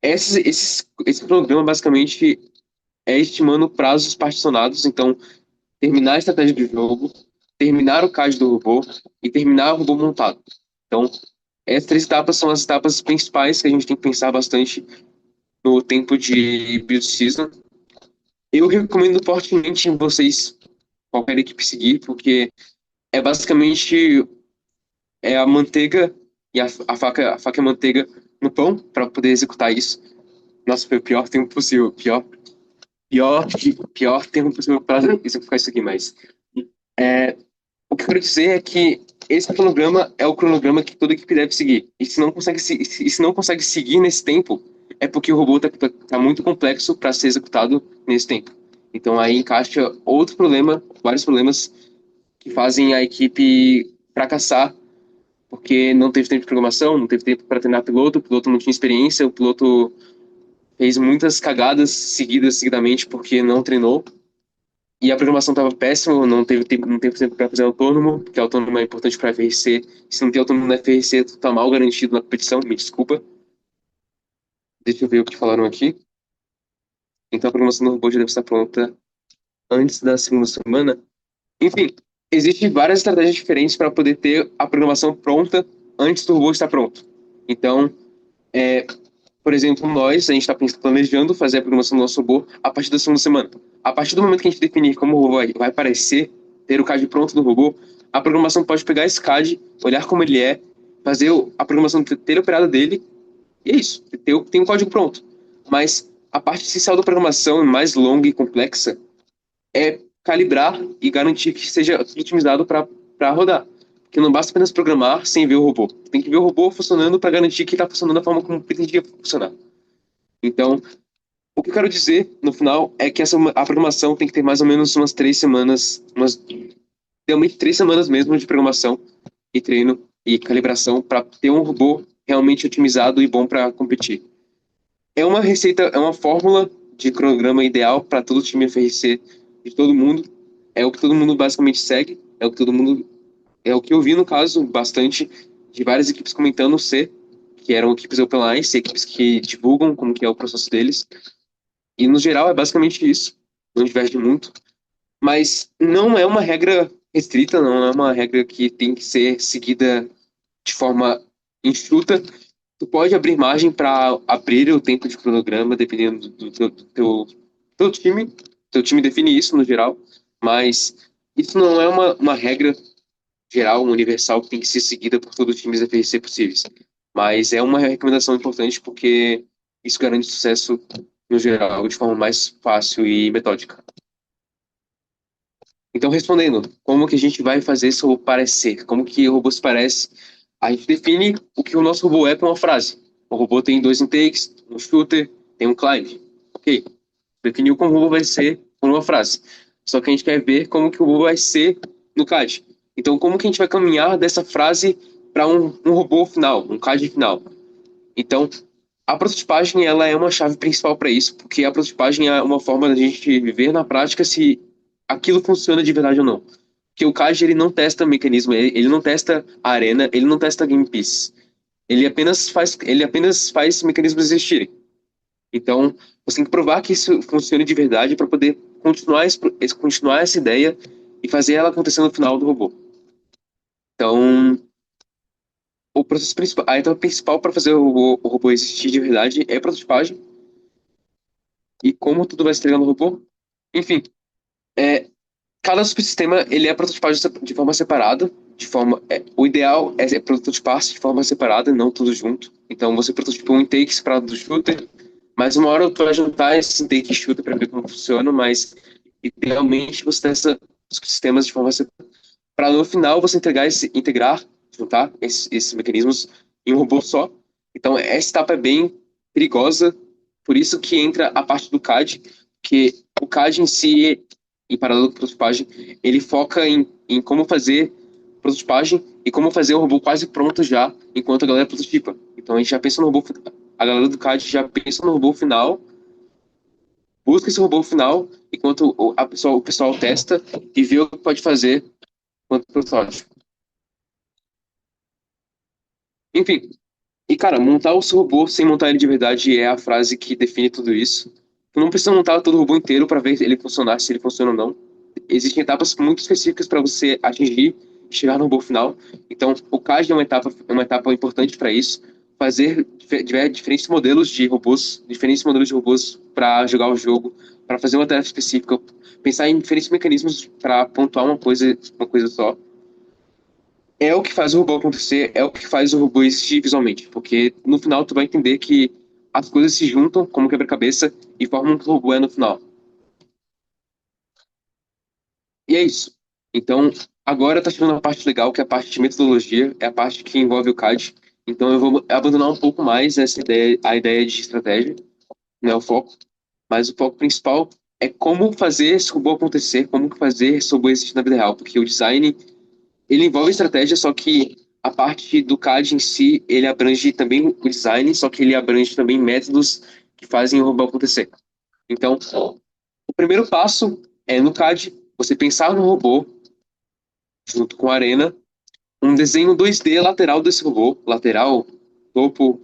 esse programa basicamente é estimando prazos particionados. Então, terminar a estratégia do jogo, terminar o CAD do robô e terminar o robô montado. Então, essas 3 etapas são as etapas principais que a gente tem que pensar bastante no tempo de build season. Eu recomendo fortemente em vocês, qualquer equipe seguir, porque é basicamente a manteiga e a faca e a manteiga no pão para poder executar isso. Nossa, foi o pior tempo possível. Pior tempo possível para executar isso aqui, mas o que eu quero dizer é que esse cronograma é o cronograma que toda equipe deve seguir. E se não consegue seguir nesse tempo, é porque o robô tá muito complexo para ser executado nesse tempo. Então aí encaixa outro problema, vários problemas que fazem a equipe fracassar, porque não teve tempo de programação, não teve tempo para treinar piloto, o piloto não tinha experiência, o piloto fez muitas cagadas seguidamente porque não treinou. E a programação estava péssima, não teve tempo para fazer autônomo, porque autônomo é importante para FRC. Se não tem autônomo na FRC, tu tá mal garantido na competição, me desculpa. Deixa eu ver o que falaram aqui. Então a programação do robô já deve estar pronta antes da segunda semana. Enfim, existem várias estratégias diferentes para poder ter a programação pronta antes do robô estar pronto. Então, por exemplo, a gente está planejando fazer a programação do nosso robô a partir da segunda semana. A partir do momento que a gente definir como o robô vai aparecer, ter o CAD pronto do robô, a programação pode pegar esse CAD, olhar como ele é, fazer a programação ter operada dele, e é isso, tem um código pronto. Mas a parte essencial da programação, mais longa e complexa, é calibrar e garantir que seja otimizado para rodar. Porque não basta apenas programar sem ver o robô. Tem que ver o robô funcionando para garantir que está funcionando da forma como pretendia funcionar. Então, o que eu quero dizer no final é que a programação tem que ter mais ou menos umas 3 semanas, realmente 3 semanas mesmo de programação e treino e calibração para ter um robô realmente otimizado e bom para competir. É uma receita, é uma fórmula de cronograma ideal para todo time FRC de todo mundo. É o que todo mundo basicamente segue, é o que eu vi no caso bastante de várias equipes comentando ser que eram equipes open lines, equipes que divulgam como que é o processo deles. E no geral é basicamente isso, não diverge muito, mas não é uma regra restrita, não é uma regra que tem que ser seguida de forma enxuta. Tu pode abrir margem para abrir o tempo de cronograma, dependendo do teu time. Teu time define isso no geral, mas isso não é uma regra geral, universal, que tem que ser seguida por todos os times FRC possíveis. Mas é uma recomendação importante porque isso garante sucesso no geral, de forma mais fácil e metódica. Então, respondendo, como que a gente vai fazer esse robô parecer? Como que o robô se parece? A gente define o que o nosso robô é com uma frase. O robô tem 2 intakes, um shooter, tem um climb. Ok. Definiu como o robô vai ser por uma frase. Só que a gente quer ver como que o robô vai ser no CAD. Então, como que a gente vai caminhar dessa frase para um robô final, um CAD final. Então, a prototipagem ela é uma chave principal para isso, porque a prototipagem é uma forma da gente ver na prática se aquilo funciona de verdade ou não. Porque o CAD ele não testa mecanismo, ele não testa a arena, ele não testa game piece. Ele apenas faz mecanismos existirem. Então, você tem que provar que isso funcione de verdade para poder continuar essa ideia e fazer ela acontecer no final do robô. Então, a etapa principal para fazer o robô existir de verdade é a prototipagem. E como tudo vai se entregar no robô? Enfim, cada subsistema ele é prototipado de forma separada. O ideal é prototipar de forma separada, não tudo junto. Então, você prototipa um intake separado do shooter, mas uma hora tu vai juntar esse intake e shooter para ver como funciona, mas idealmente você testa os sistemas de forma separada. Para no final você juntar esses mecanismos em um robô só. Então, essa etapa é bem perigosa, por isso que entra a parte do CAD, que o CAD em si, em paralelo com a prototipagem, ele foca em como fazer prototipagem e como fazer o robô quase pronto já, enquanto a galera prototipa. Então, a gente já pensa no robô, a galera do CAD já pensa no robô final, busca esse robô final, enquanto o pessoal testa e vê o que pode fazer quanto protótipo. Enfim, e cara, montar o seu robô sem montar ele de verdade é a frase que define tudo isso. Tu não precisa montar todo o robô inteiro para ver ele funcionar, se ele funciona ou não. Existem etapas muito específicas para você atingir e chegar no robô final. Então, o CAD é uma etapa importante para isso. Fazer diferentes modelos de robôs para jogar o jogo, para fazer uma tarefa específica, pensar em diferentes mecanismos para pontuar uma coisa só é o que faz o robô acontecer, é o que faz o robô existir visualmente, porque no final tu vai entender que as coisas se juntam como quebra-cabeça e formam o que o robô é no final. E é isso. Então, agora tá chegando a parte legal, que é a parte de metodologia, é a parte que envolve o CAD. Então eu vou abandonar um pouco mais a ideia de estratégia, né, o foco, mas o foco principal é como fazer esse robô acontecer, como fazer esse robô existir na vida real, porque o design ele envolve estratégia, só que a parte do CAD em si, ele abrange também o design, só que ele abrange também métodos que fazem o robô acontecer. Então, o primeiro passo é no CAD, você pensar no robô, junto com a arena, um desenho 2D lateral desse robô, lateral, topo,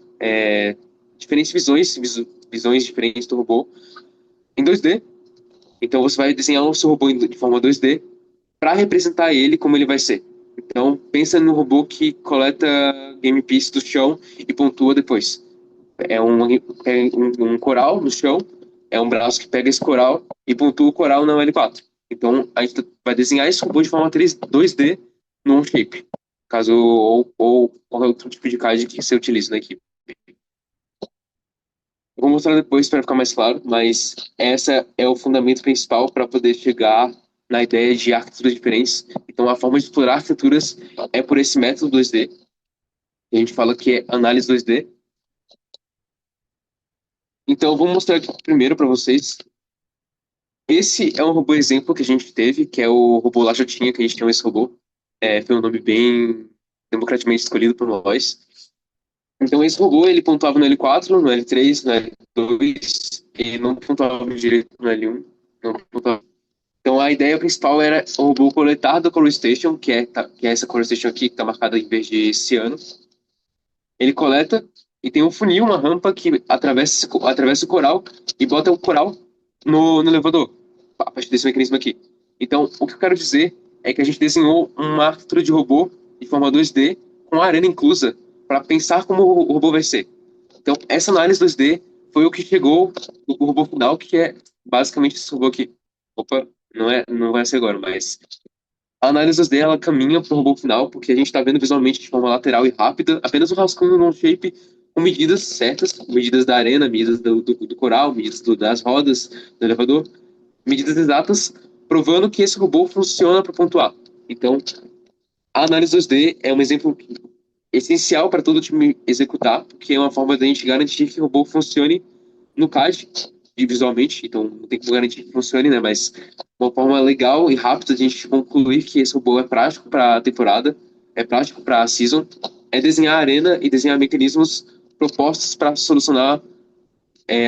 diferentes visões diferentes do robô, em 2D. Então, você vai desenhar o seu robô de forma 2D para representar ele como ele vai ser. Então, pensa no robô que coleta game piece do chão e pontua depois. É um coral no chão, é um braço que pega esse coral e pontua o coral na L4. Então, a gente vai desenhar esse robô de forma 2D no shape, caso ou qualquer outro tipo de CAD que você utilize na equipe. Eu vou mostrar depois para ficar mais claro, mas essa é o fundamento principal para poder chegar na ideia de arquiteturas diferentes. Então, a forma de explorar arquiteturas é por esse método 2D. A gente fala que é análise 2D. Então, eu vou mostrar aqui primeiro para vocês. Esse é um robô exemplo que a gente teve, que é o robô Lajotinha, que a gente tem esse robô. Foi um nome bem democraticamente escolhido por nós. Então, esse robô, ele pontuava no L4, no L3, no L2, e não pontuava direito no L1. Não pontuava. Então, a ideia principal era o robô coletar da Color Station, que é essa Color Station aqui, que está marcada em verde ciano. Ele coleta e tem um funil, uma rampa que atravessa o coral e bota o coral no elevador, a partir desse mecanismo aqui. Então, o que eu quero dizer é que a gente desenhou uma arquitetura de robô de forma 2D, com a arena inclusa, para pensar como o robô vai ser. Então, essa análise 2D foi o que chegou no robô final, que é basicamente esse robô aqui. Opa, não vai ser agora, mas a análise 2D ela caminha para o robô final, porque a gente está vendo visualmente de forma lateral e rápida, apenas um rascunho no shape com medidas certas, medidas da arena, medidas do coral, medidas das rodas do elevador, medidas exatas, provando que esse robô funciona para pontuar. Então, a análise 2D é um exemplo essencial para todo time executar, porque é uma forma da gente garantir que o robô funcione no CAD, visualmente, então não tem como garantir que funcione, né? Mas uma forma legal e rápida de a gente concluir que esse robô é prático para a temporada, é prático para a season, é desenhar a arena e desenhar mecanismos propostos para solucionar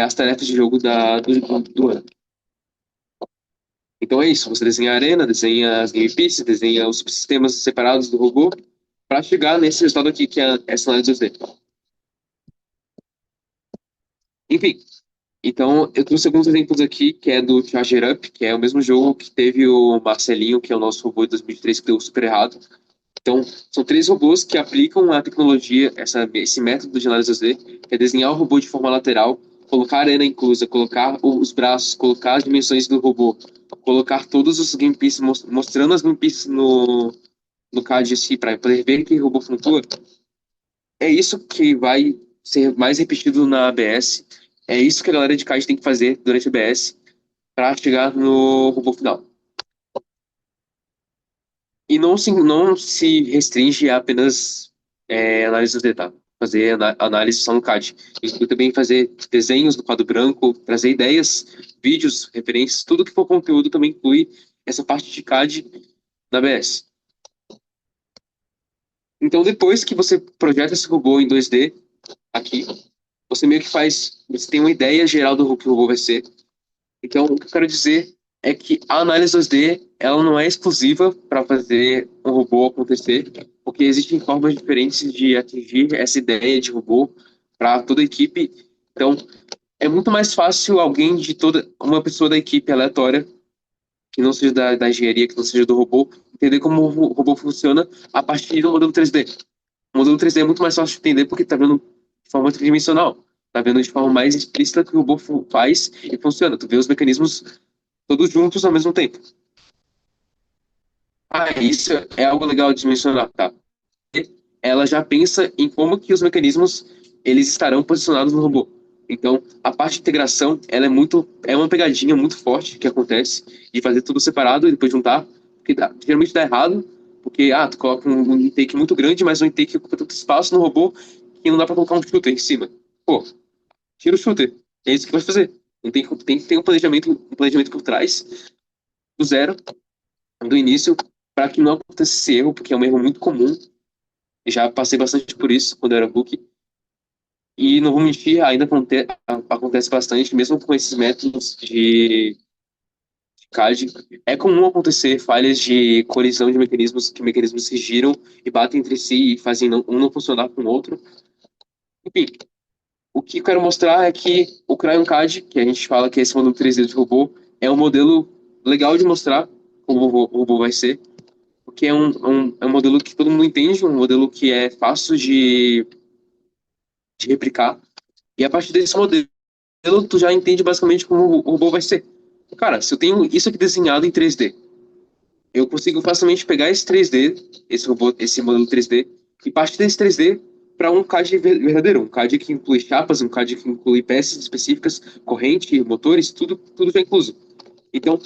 as tarefas de jogo do ano. Então é isso, você desenha a arena, desenha as game pieces, desenha os subsistemas separados do robô para chegar nesse resultado aqui, que é essa análise 2D. Enfim, então eu trouxe alguns exemplos aqui, que é do Charger Up, que é o mesmo jogo que teve o Marcelinho, que é o nosso robô de 2003 que deu super errado. Então, são três robôs que aplicam a tecnologia, esse método de análise 2D, que é desenhar o robô de forma lateral, colocar a arena inclusa, colocar os braços, colocar as dimensões do robô, colocar todos os game pieces, mostrando as game pieces no CAD assim, para poder ver que o robô flutua. É isso que vai ser mais repetido na ABS. É isso que a galera de CAD tem que fazer durante a ABS para chegar no robô final. E não se restringe a apenas análise dos detalhes, fazer análise só no CAD. Inclui também fazer desenhos no quadro branco, trazer ideias, vídeos, referências, tudo que for conteúdo também inclui essa parte de CAD na ABS. Então, depois que você projeta esse robô em 2D, aqui, você meio que você tem uma ideia geral do que o robô vai ser. Então, o que eu quero dizer é que a análise 2D, ela não é exclusiva para fazer um robô acontecer, porque existem formas diferentes de atingir essa ideia de robô para toda a equipe. Então, é muito mais fácil alguém uma pessoa da equipe aleatória, que não seja da engenharia, que não seja do robô, entender como o robô funciona a partir do modelo 3D. O modelo 3D é muito mais fácil de entender porque está vendo de forma tridimensional. Está vendo de forma mais explícita que o robô faz e funciona. Tu vê os mecanismos todos juntos ao mesmo tempo. Isso é algo legal de mencionar, tá? Ela já pensa em como que os mecanismos eles estarão posicionados no robô. Então, a parte de integração, ela é uma pegadinha muito forte que acontece de fazer tudo separado e depois juntar, porque geralmente dá errado, porque tu coloca um intake muito grande, mas um intake que ocupa tanto espaço no robô que não dá para colocar um shooter em cima. Pô, tira o shooter. É isso que vai fazer. Tem que ter um planejamento por trás, do zero, do início, para que não aconteça esse erro, porque é um erro muito comum. Já passei bastante por isso quando eu era rookie. E não vou mentir, ainda acontece bastante, mesmo com esses métodos de CAD. É comum acontecer falhas de colisão de mecanismos, que mecanismos se giram e batem entre si e fazem um não funcionar com o outro. Enfim, o que eu quero mostrar é que o Cryon CAD, que a gente fala que é esse modelo 3D de robô, é um modelo legal de mostrar como o robô vai ser, porque é um modelo que todo mundo entende, um modelo que é fácil de replicar. E a partir desse modelo, tu já entende basicamente como o robô vai ser. Cara, se eu tenho isso aqui desenhado em 3D, eu consigo facilmente pegar esse 3D, esse robô, esse modelo 3D, e partir desse 3D para um CAD verdadeiro, um CAD que inclui chapas, um CAD que inclui peças específicas, corrente, motores, tudo já incluso. Então,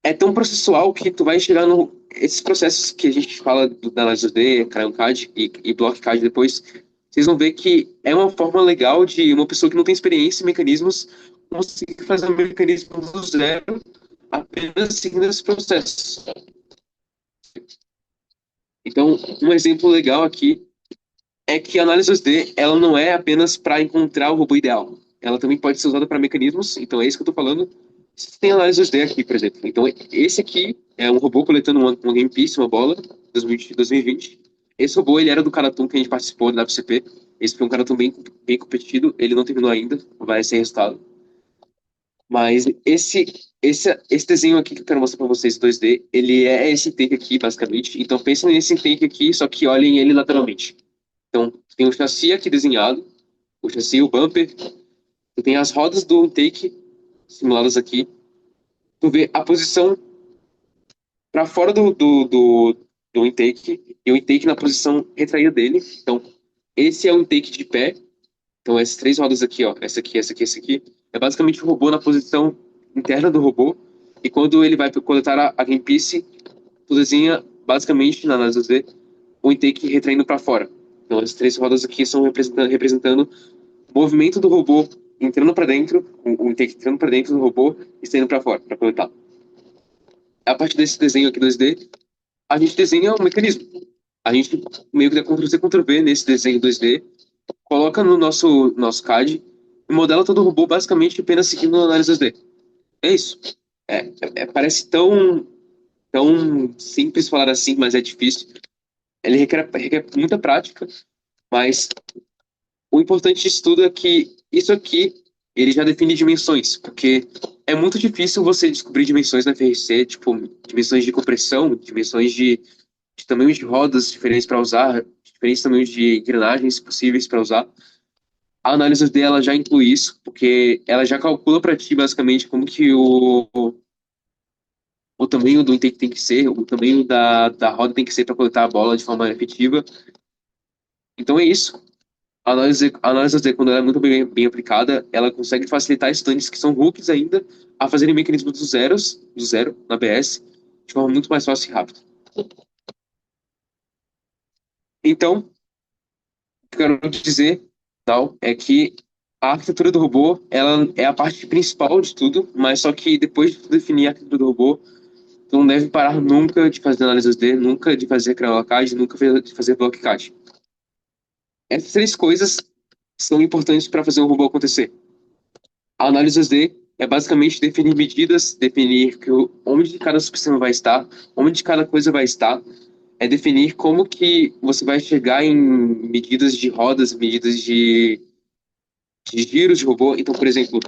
é tão processual que tu vai chegar no esses processos que a gente fala da análise 2D, Cryon CAD e Block CAD depois, vocês vão ver que é uma forma legal de uma pessoa que não tem experiência em mecanismos conseguir fazer um mecanismo do zero apenas seguindo esse processo. Então, um exemplo legal aqui é que a análise 2D ela não é apenas para encontrar o robô ideal. Ela também pode ser usada para mecanismos, então é isso que eu estou falando. Você tem análise 2D aqui, por exemplo. Então, esse aqui é um robô coletando uma game piece, uma bola, 2020. Esse robô, ele era do Karatum que a gente participou da WCP. Esse foi um Karatum bem competido. Ele não terminou ainda, vai ser resultado. Mas esse desenho aqui que eu quero mostrar para vocês, 2D, ele é esse take aqui, basicamente. Então, pensem nesse take aqui, só que olhem ele lateralmente. Então, tem o chassi aqui desenhado, o chassi, o bumper, tu tem as rodas do intake simuladas aqui, tu vê a posição para fora do intake e o intake na posição retraída dele. Então, esse é o intake de pé. Então, essas três rodas aqui, ó, essa aqui, é basicamente o robô na posição interna do robô. E quando ele vai coletar a game piece, tu desenha basicamente na análise 2D o intake retraindo para fora. Então, as três rodas aqui são representando o movimento do robô entrando para dentro, o intake entrando para dentro do robô e saindo para fora, para coletar. A partir desse desenho aqui 2D, a gente desenha um mecanismo. A gente meio que dá Ctrl-C, Ctrl-V nesse desenho 2D, coloca no nosso CAD e modela todo o robô basicamente apenas seguindo a análise 2D. É isso. Parece tão simples falar assim, mas é difícil. Ele requer muita prática, mas o importante disso tudo é que isso aqui, ele já define dimensões, porque é muito difícil você descobrir dimensões na FRC, tipo, dimensões de compressão, dimensões de tamanhos de rodas diferentes para usar, diferentes tamanhos de engrenagens possíveis para usar. A análise dela já inclui isso, porque ela já calcula para ti, basicamente, como que o tamanho do intake tem que ser, o tamanho da roda tem que ser para coletar a bola de forma efetiva. Então é isso. A análise D, quando ela é muito bem aplicada, ela consegue facilitar estudantes que são rookies ainda a fazerem mecanismos do zero, na BS, de forma muito mais fácil e rápida. Então, o que eu quero dizer, tal, é que a arquitetura do robô, ela é a parte principal de tudo, mas só que depois de tu definir a arquitetura do robô, tu não deve parar nunca de fazer análise D, nunca de fazer Crayola CAD, nunca de fazer Block CAD. Essas três coisas são importantes para fazer um robô acontecer. A análise 2D é basicamente definir medidas, definir onde cada subsistema vai estar, onde cada coisa vai estar, é definir como que você vai chegar em medidas de rodas, medidas de giros de robô. Então, por exemplo,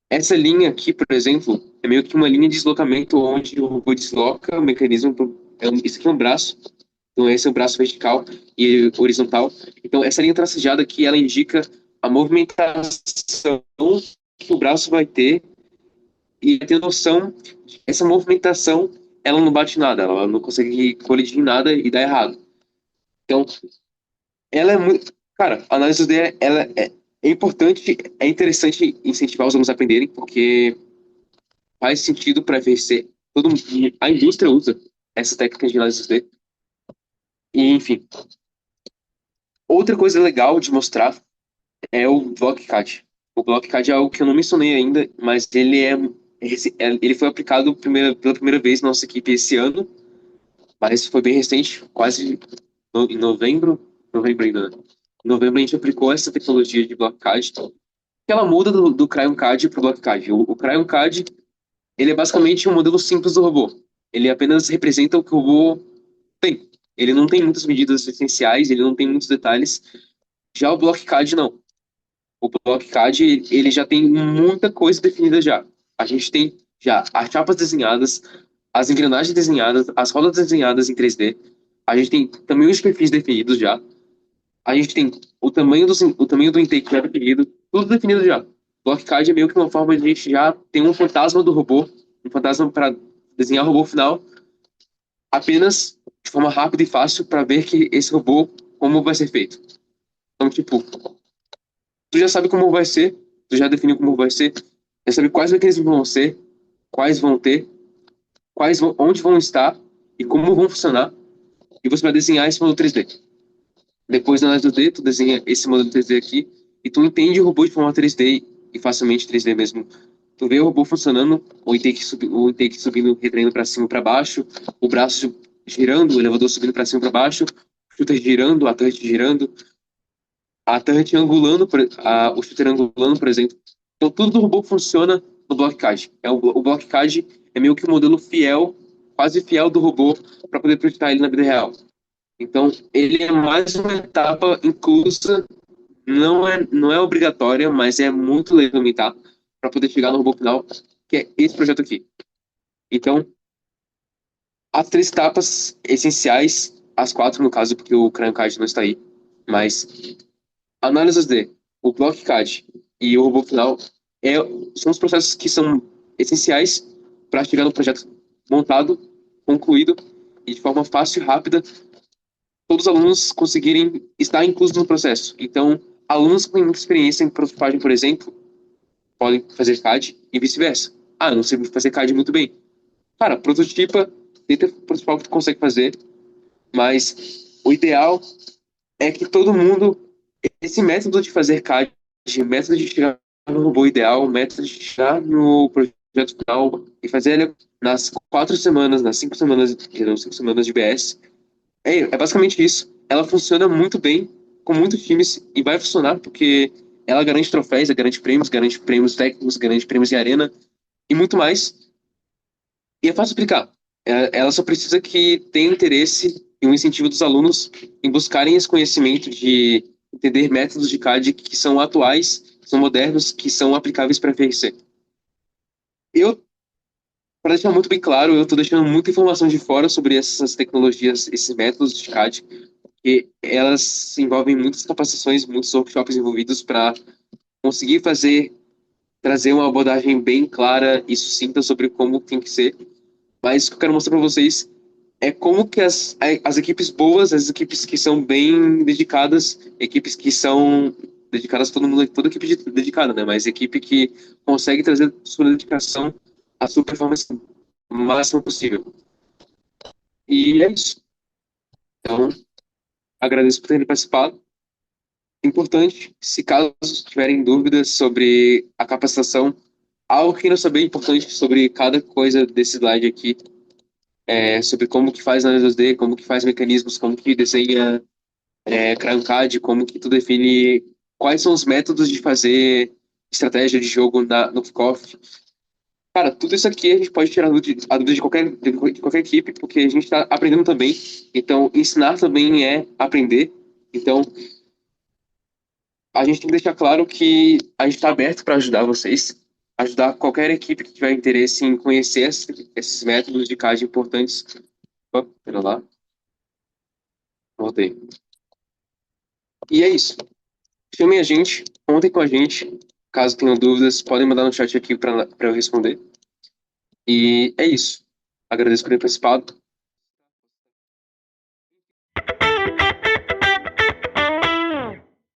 essa linha aqui, por exemplo, é meio que uma linha de deslocamento onde o robô desloca o mecanismo. Isso aqui é um braço, então esse é o braço vertical e horizontal. Então, essa linha tracejada aqui, ela indica a movimentação que o braço vai ter e ter noção de que essa movimentação ela não bate em nada, ela não consegue colidir em nada e dar errado. Então, ela é muito. Cara, a análise D é importante, é interessante incentivar os alunos a aprenderem, porque faz sentido para VC. A indústria usa essa técnica de análise D. E, enfim, outra coisa legal de mostrar é o BlockCAD. O BlockCAD é algo que eu não mencionei ainda, mas ele foi aplicado pela primeira vez na nossa equipe esse ano, mas foi bem recente, quase em novembro ainda, né? Em novembro a gente aplicou essa tecnologia de BlockCAD, que ela muda do CryonCAD para o BlockCAD. O CryonCAD, ele é basicamente um modelo simples do robô. Ele apenas representa o que o robô tem. Ele não tem muitas medidas essenciais, ele não tem muitos detalhes. Já o BlockCAD não. O BlockCAD, ele já tem muita coisa definida já. A gente tem já as chapas desenhadas, as engrenagens desenhadas, as rodas desenhadas em 3D. A gente tem também os perfis definidos já. A gente tem o tamanho do intake já definido, tudo definido já. BlockCAD é meio que uma forma de a gente já ter um fantasma do robô, um fantasma para desenhar o robô final, apenas de forma rápida e fácil para ver que esse robô, como vai ser feito. Então, tipo, tu já sabe como vai ser, tu já definiu como vai ser, já sabe quais mecanismos vão ser, quais vão ter, onde vão estar e como vão funcionar, e você vai desenhar esse modelo 3D. Depois da análise do D, tu desenha esse modelo 3D aqui e tu entende o robô de forma 3D e facilmente 3D mesmo. Tu vê o robô funcionando, o intake subindo, retraindo para cima e para baixo, o braço girando, o elevador subindo para cima e para baixo, o shooter girando, a turret girando, a turret angulando, o shooter angulando, por exemplo. Então tudo do robô funciona no BlockCAD. O BlockCAD é meio que um modelo fiel, quase fiel do robô para poder projetar ele na vida real. Então, ele é mais uma etapa inclusa, não é obrigatória, mas é muito legal implementar para poder chegar no robô final, que é esse projeto aqui. Então, as três etapas essenciais, as quatro no caso, porque o CryonCAD não está aí, mas análise D, o BlockCAD e o robô final é, são os processos que são essenciais para chegar no projeto montado, concluído e de forma fácil e rápida todos os alunos conseguirem estar inclusos no processo. Então, alunos com experiência em prototipagem, por exemplo, podem fazer CAD e vice-versa. Ah, eu não sei fazer CAD muito bem. Cara, prototipa, tenta prototipar o que tu consegue fazer, mas o ideal é que todo mundo, esse método de fazer CAD, método de chegar no robô ideal, método de chegar no projeto final e fazer ele nas 4 semanas, nas 5 semanas, não, 5 semanas de BS, é basicamente isso. Ela funciona muito bem com muitos times e vai funcionar porque ela garante troféus, garante prêmios técnicos, garante prêmios em arena e muito mais. E é fácil explicar. Ela só precisa que tenha interesse e um incentivo dos alunos em buscarem esse conhecimento de entender métodos de CAD que são atuais, que são modernos, que são aplicáveis para FRC. Eu, para deixar muito bem claro, eu estou deixando muita informação de fora sobre essas tecnologias, esses métodos de CAD, porque elas envolvem muitas capacitações, muitos workshops envolvidos para conseguir trazer uma abordagem bem clara e sucinta sobre como tem que ser. Mas o que eu quero mostrar para vocês é como que as equipes boas, as equipes que são bem dedicadas, equipes que são dedicadas, todo mundo, toda equipe dedicada, né? Mas equipe que consegue trazer sua dedicação à sua performance máxima possível. E é isso. Então, agradeço por terem participado. Importante, se caso tiverem dúvidas sobre a capacitação, algo que não saber importante sobre cada coisa desse slide aqui, sobre como que faz análise 2D, como que faz mecanismos, como que desenha CRAN-CAD, como que tu define quais são os métodos de fazer estratégia de jogo no kickoff. Cara, tudo isso aqui a gente pode tirar a dúvida de qualquer equipe, porque a gente está aprendendo também. Então, ensinar também é aprender. Então, a gente tem que deixar claro que a gente está aberto para ajudar vocês, ajudar qualquer equipe que tiver interesse em conhecer esses métodos de CAD importantes. Opa, pera lá, voltei. E é isso. Chamem a gente, contem com a gente. Caso tenham dúvidas, podem mandar no chat aqui para eu responder. E é isso. Agradeço por ter participado.